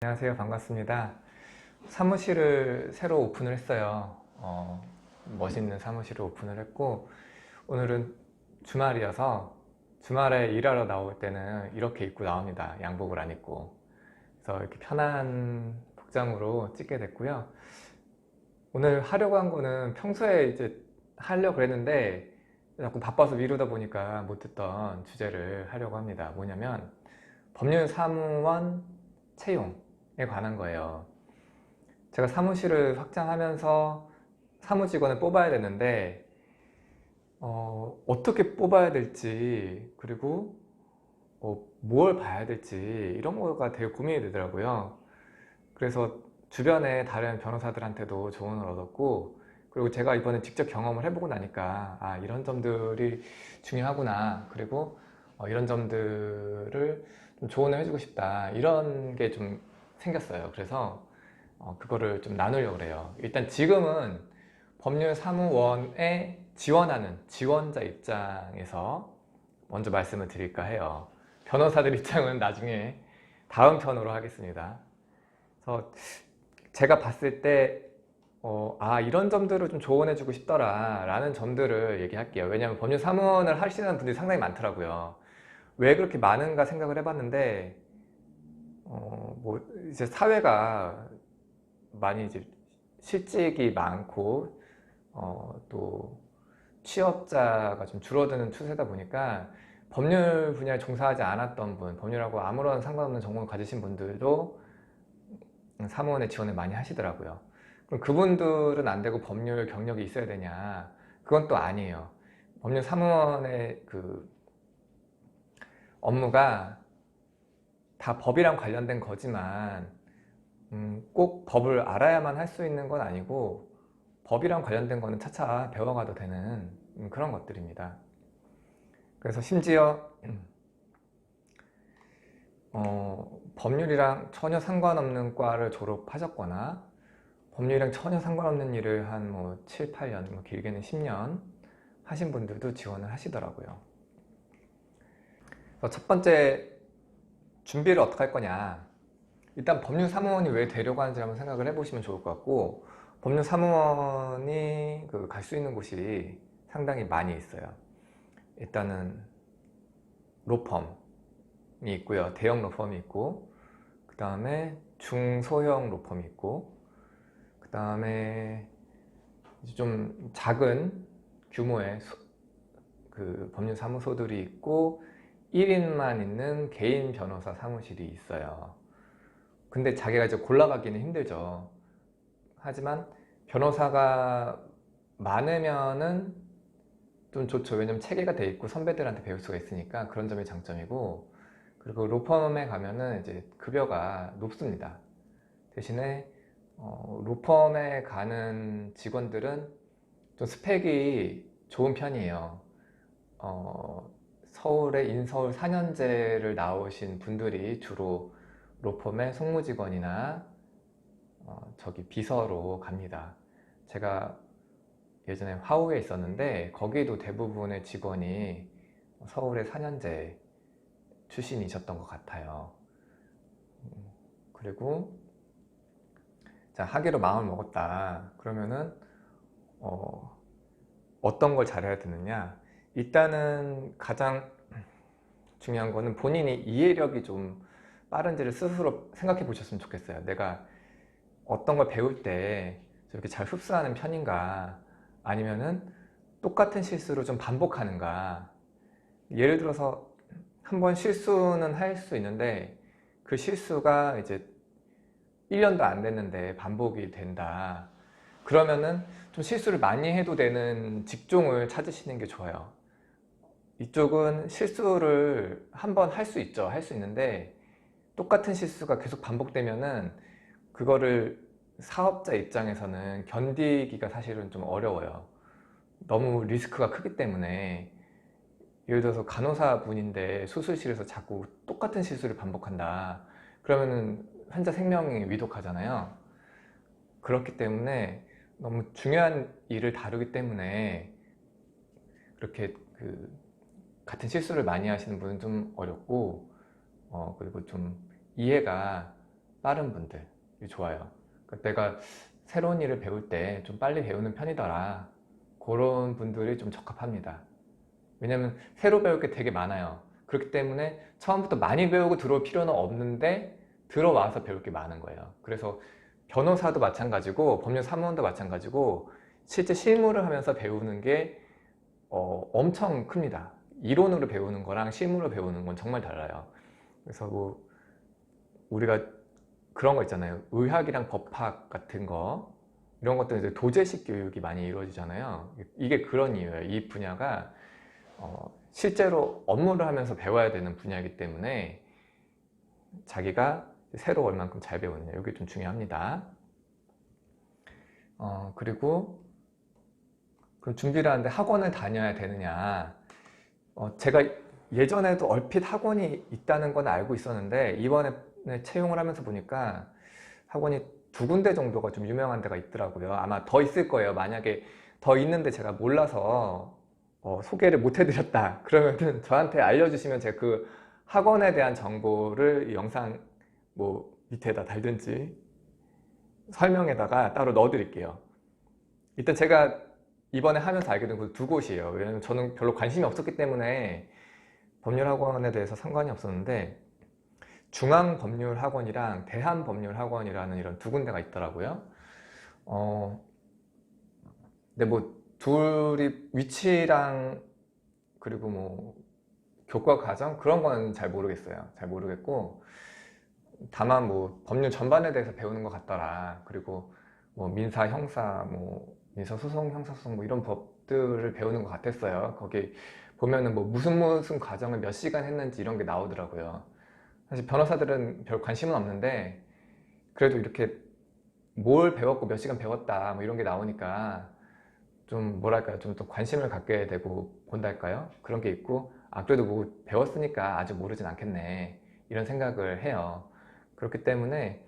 안녕하세요. 반갑습니다. 사무실을 새로 오픈을 했어요. 멋있는 사무실을 오픈을 했고, 오늘은 주말이어서 주말에 일하러 나올 때는 이렇게 입고 나옵니다. 양복을 안 입고. 그래서 이렇게 편한 복장으로 찍게 됐고요. 오늘 하려고 한 거는 평소에 이제 하려고 그랬는데 자꾸 바빠서 미루다 보니까 못했던 주제를 하려고 합니다. 뭐냐면 법률사무원 채용에 관한 거예요. 제가 사무실을 확장하면서 사무직원을 뽑아야 되는데 어떻게 뽑아야 될지, 그리고 뭘 봐야 될지 이런 거가 되게 고민이 되더라고요. 그래서 주변에 다른 변호사들한테도 조언을 얻었고, 그리고 제가 이번에 직접 경험을 해보고 나니까 이런 점들이 중요하구나, 그리고 이런 점들을 좀 조언을 해주고 싶다, 이런 게 좀 생겼어요. 그래서 그거를 좀 나누려고 해요. 일단 지금은 법률사무원에 지원하는 지원자 입장에서 먼저 말씀을 드릴까 해요. 변호사들 입장은 나중에 다음 편으로 하겠습니다. 그래서 제가 봤을 때 이런 점들을 좀 조언해주고 싶더라 라는 점들을 얘기할게요. 왜냐하면 법률사무원을 하시는 분들이 상당히 많더라고요. 왜 그렇게 많은가 생각을 해봤는데 뭐 이제 사회가 많이 이제 실직이 많고 또 취업자가 좀 줄어드는 추세다 보니까 법률 분야에 종사하지 않았던 분, 법률하고 아무런 상관없는 전공을 가지신 분들도 사무원에 지원을 많이 하시더라고요. 그럼 그분들은 안 되고 법률 경력이 있어야 되냐? 그건 또 아니에요. 법률 사무원의 그 업무가 다 법이랑 관련된 거지만 꼭 법을 알아야만 할 수 있는 건 아니고, 법이랑 관련된 거는 차차 배워가도 되는 그런 것들입니다. 그래서 심지어 법률이랑 전혀 상관없는 과를 졸업하셨거나 법률이랑 전혀 상관없는 일을 한 뭐 7, 8년, 뭐 길게는 10년 하신 분들도 지원을 하시더라고요. 그래서 첫 번째, 준비를 어떻게 할 거냐. 일단 법률사무원이 왜 되려고 하는지 한번 생각을 해보시면 좋을 것 같고, 법률사무원이 갈 수 있는 곳이 상당히 많이 있어요. 일단은 로펌이 있고요. 대형 로펌이 있고, 그 다음에 중소형 로펌이 있고, 그 다음에 좀 작은 규모의 그 법률사무소들이 있고, 1인만 있는 개인 변호사 사무실이 있어요. 근데 자기가 이제 골라가기는 힘들죠. 하지만 변호사가 많으면은 좀 좋죠. 왜냐면 체계가 돼 있고 선배들한테 배울 수가 있으니까 그런 점이 장점이고, 그리고 로펌에 가면은 이제 급여가 높습니다. 대신에 로펌에 가는 직원들은 좀 스펙이 좋은 편이에요. 서울의 인서울 4년제를 나오신 분들이 주로 로펌의 송무직원이나 저기 비서로 갑니다. 제가 예전에 화우에 있었는데 거기도 대부분의 직원이 서울의 4년제 출신이셨던 것 같아요. 그리고 자, 하기로 마음을 먹었다. 그러면은 어떤 걸 잘해야 되느냐? 일단은 가장 중요한 거는 본인이 이해력이 좀 빠른지를 스스로 생각해 보셨으면 좋겠어요. 내가 어떤 걸 배울 때 저렇게 잘 흡수하는 편인가, 아니면은 똑같은 실수를 좀 반복하는가. 예를 들어서 한 번 실수는 할 수 있는데 그 실수가 이제 1년도 안 됐는데 반복이 된다. 그러면은 좀 실수를 많이 해도 되는 직종을 찾으시는 게 좋아요. 이쪽은 실수를 한 번 할 수 있죠. 할 수 있는데 똑같은 실수가 계속 반복되면은 그거를 사업자 입장에서는 견디기가 사실은 좀 어려워요. 너무 리스크가 크기 때문에. 예를 들어서 간호사 분인데 수술실에서 자꾸 똑같은 실수를 반복한다. 그러면은 환자 생명이 위독하잖아요. 그렇기 때문에 너무 중요한 일을 다루기 때문에 그렇게 같은 실수를 많이 하시는 분은 좀 어렵고, 그리고 좀 이해가 빠른 분들이 좋아요. 그러니까 내가 새로운 일을 배울 때 좀 빨리 배우는 편이더라, 그런 분들이 좀 적합합니다. 왜냐면 새로 배울 게 되게 많아요. 그렇기 때문에 처음부터 많이 배우고 들어올 필요는 없는데 들어와서 배울 게 많은 거예요. 그래서 변호사도 마찬가지고 법률 사무원도 마찬가지고 실제 실무를 하면서 배우는 게 엄청 큽니다. 이론으로 배우는 거랑 실무로 배우는 건 정말 달라요. 그래서 뭐 우리가 그런 거 있잖아요. 의학이랑 법학 같은 거, 이런 것들은 이제 도제식 교육이 많이 이루어지잖아요. 이게 그런 이유예요. 이 분야가 실제로 업무를 하면서 배워야 되는 분야이기 때문에 자기가 새로 얼만큼 잘 배우느냐, 이게 좀 중요합니다. 그리고 그럼 준비를 하는데 학원을 다녀야 되느냐, 제가 예전에도 얼핏 학원이 있다는 건 알고 있었는데 이번에 채용을 하면서 보니까 학원이 2군데 정도가 좀 유명한 데가 있더라고요. 아마 더 있을 거예요. 만약에 더 있는데 제가 몰라서 소개를 못 해드렸다 그러면은 저한테 알려주시면 제가 그 학원에 대한 정보를 이 영상 뭐 밑에다 달든지 설명에다가 따로 넣어 드릴게요. 일단 제가 이번에 하면서 알게 된 그 2곳이에요. 왜냐면 저는 별로 관심이 없었기 때문에 법률학원에 대해서 상관이 없었는데, 중앙법률학원이랑 대한법률학원이라는 이런 2군데가 있더라고요. 근데 뭐 둘이 위치랑 그리고 뭐 교과 과정 그런 건 잘 모르겠어요. 잘 모르겠고, 다만 뭐 법률 전반에 대해서 배우는 것 같더라. 그리고 뭐 민사, 형사, 뭐 민사소송, 형사소송 뭐 이런 법들을 배우는 것 같았어요. 거기 보면은 뭐 무슨 과정을 몇 시간 했는지 이런 게 나오더라고요. 사실 변호사들은 별 관심은 없는데 그래도 이렇게 뭘 배웠고 몇 시간 배웠다 뭐 이런 게 나오니까 좀 뭐랄까요, 좀 더 관심을 갖게 되고 본달까요? 그런 게 있고, 그래도 뭐 배웠으니까 아직 모르진 않겠네, 이런 생각을 해요. 그렇기 때문에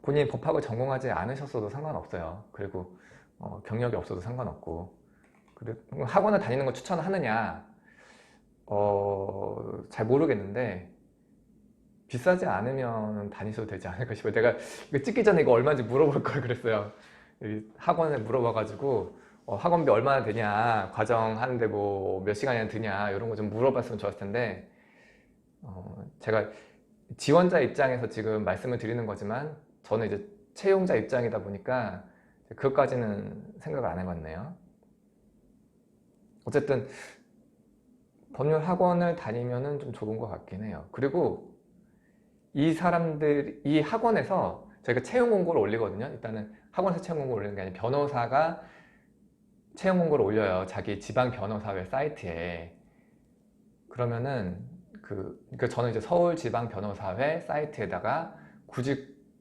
본인이 법학을 전공하지 않으셨어도 상관없어요. 그리고 경력이 없어도 상관없고. 그리고 학원을 다니는 거 추천하느냐, 잘 모르겠는데 비싸지 않으면 다니셔도 되지 않을까 싶어요. 내가 이거 찍기 전에 이거 얼마인지 물어볼 걸 그랬어요. 학원에 물어봐가지고 학원비 얼마나 되냐, 과정 하는데 뭐 몇 시간이나 드냐, 이런 거 좀 물어봤으면 좋았을 텐데, 제가 지원자 입장에서 지금 말씀을 드리는 거지만 저는 이제 채용자 입장이다 보니까 그것까지는 생각을 안 해봤네요. 어쨌든 법률 학원을 다니면은 좀 좋은 것 같긴 해요. 그리고 이 학원에서 저희가 채용 공고를 올리거든요. 일단은 학원에서 채용 공고를 올리는 게 아니라 변호사가 채용 공고를 올려요. 자기 지방 변호사회 사이트에. 그러면은 그러니까 저는 이제 서울지방변호사회 사이트에다가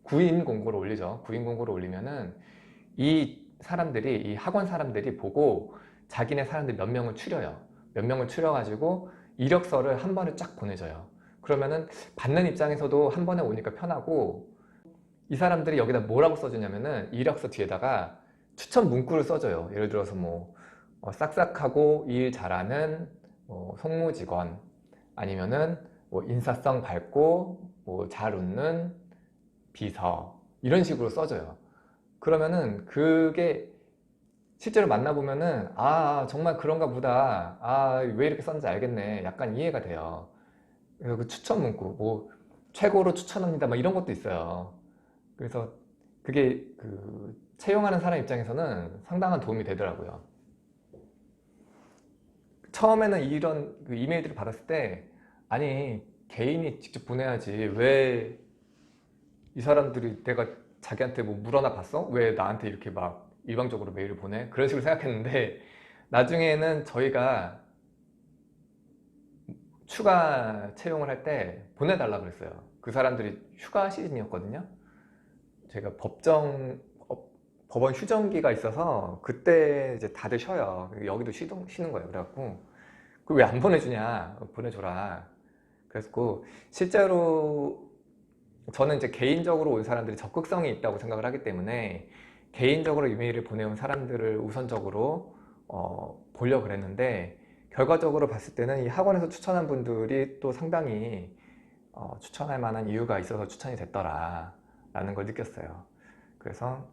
구인 공고를 올리죠. 구인 공고를 올리면은 이 학원 사람들이 보고 자기네 사람들 몇 명을 추려요. 몇 명을 추려가지고 이력서를 한 번에 쫙 보내줘요. 그러면은 받는 입장에서도 한 번에 오니까 편하고, 이 사람들이 여기다 뭐라고 써주냐면은 이력서 뒤에다가 추천 문구를 써줘요. 예를 들어서 뭐 싹싹하고 일 잘하는 송무직원, 아니면은 뭐 인사성 밝고 뭐 잘 웃는 비서, 이런 식으로 써줘요. 그러면은 그게 실제로 만나보면은 정말 그런가 보다, 왜 이렇게 썼는지 알겠네, 약간 이해가 돼요. 그래서 그 추천 문구 뭐 최고로 추천합니다 막 이런 것도 있어요. 그래서 그게 그 채용하는 사람 입장에서는 상당한 도움이 되더라고요. 처음에는 이런 그 이메일들을 받았을 때, 아니 개인이 직접 보내야지, 왜 이 사람들이 내가 자기한테 뭐 물어나 봤어? 왜 나한테 이렇게 막 일방적으로 메일을 보내? 그런 식으로 생각했는데 나중에는 저희가 추가 채용을 할 때 보내달라 그랬어요. 그 사람들이 휴가 시즌이었거든요. 제가 법원 휴정기가 있어서 그때 이제 다들 쉬어요. 여기도 쉬는 거예요. 그래갖고 그 왜 안 보내주냐, 보내줘라. 그래서 실제로 저는 이제 개인적으로 온 사람들이 적극성이 있다고 생각을 하기 때문에 개인적으로 이메일을 보내온 사람들을 우선적으로 보려고 그랬는데, 결과적으로 봤을 때는 이 학원에서 추천한 분들이 또 상당히 추천할 만한 이유가 있어서 추천이 됐더라 라는 걸 느꼈어요. 그래서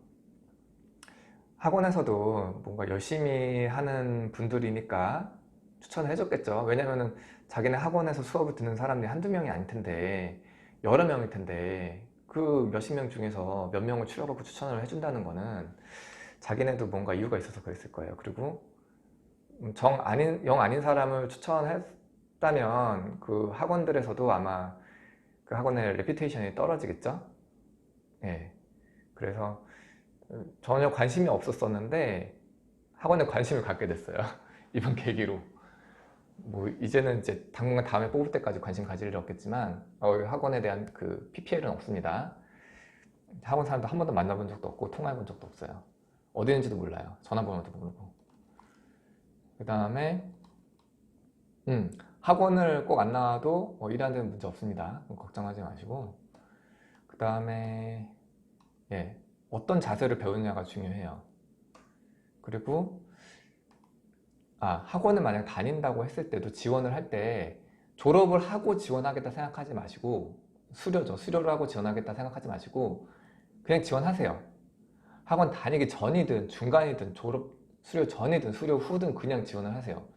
학원에서도 뭔가 열심히 하는 분들이니까 추천을 해줬겠죠. 왜냐면은 자기네 학원에서 수업을 듣는 사람들이 한두 명이 아닐 텐데 여러 명일 텐데 그 몇십 명 중에서 몇 명을 추려갖고 추천을 해준다는 거는 자기네도 뭔가 이유가 있어서 그랬을 거예요. 그리고 영 아닌 사람을 추천했다면 그 학원들에서도 아마 그 학원의 레퓨테이션이 떨어지겠죠. 예. 그래서 전혀 관심이 없었었는데 학원에 관심을 갖게 됐어요. 이번 계기로. 뭐 이제는 이제 당분간 다음에 뽑을 때까지 관심 가질 일 없겠지만 학원에 대한 그 PPL은 없습니다. 학원 사람도 한 번도 만나본 적도 없고 통화해 본 적도 없어요. 어디 있는지도 몰라요. 전화번호도 모르고. 그 다음에 학원을 꼭 안 나와도 일하는 데는 문제 없습니다. 걱정하지 마시고. 그 다음에 예, 어떤 자세를 배우느냐가 중요해요. 그리고 학원을 만약 다닌다고 했을 때도 지원을 할 때 졸업을 하고 지원하겠다 생각하지 마시고 수료를 하고 지원하겠다 생각하지 마시고 그냥 지원하세요. 학원 다니기 전이든 중간이든 수료 전이든 수료 후든 그냥 지원을 하세요.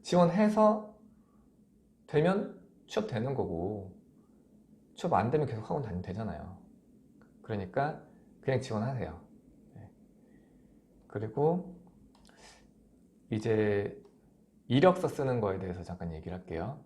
지원해서 되면 취업되는 거고 취업 안 되면 계속 학원 다니면 되잖아요. 그러니까 그냥 지원하세요. 그리고 이제 이력서 쓰는 거에 대해서 잠깐 얘기를 할게요.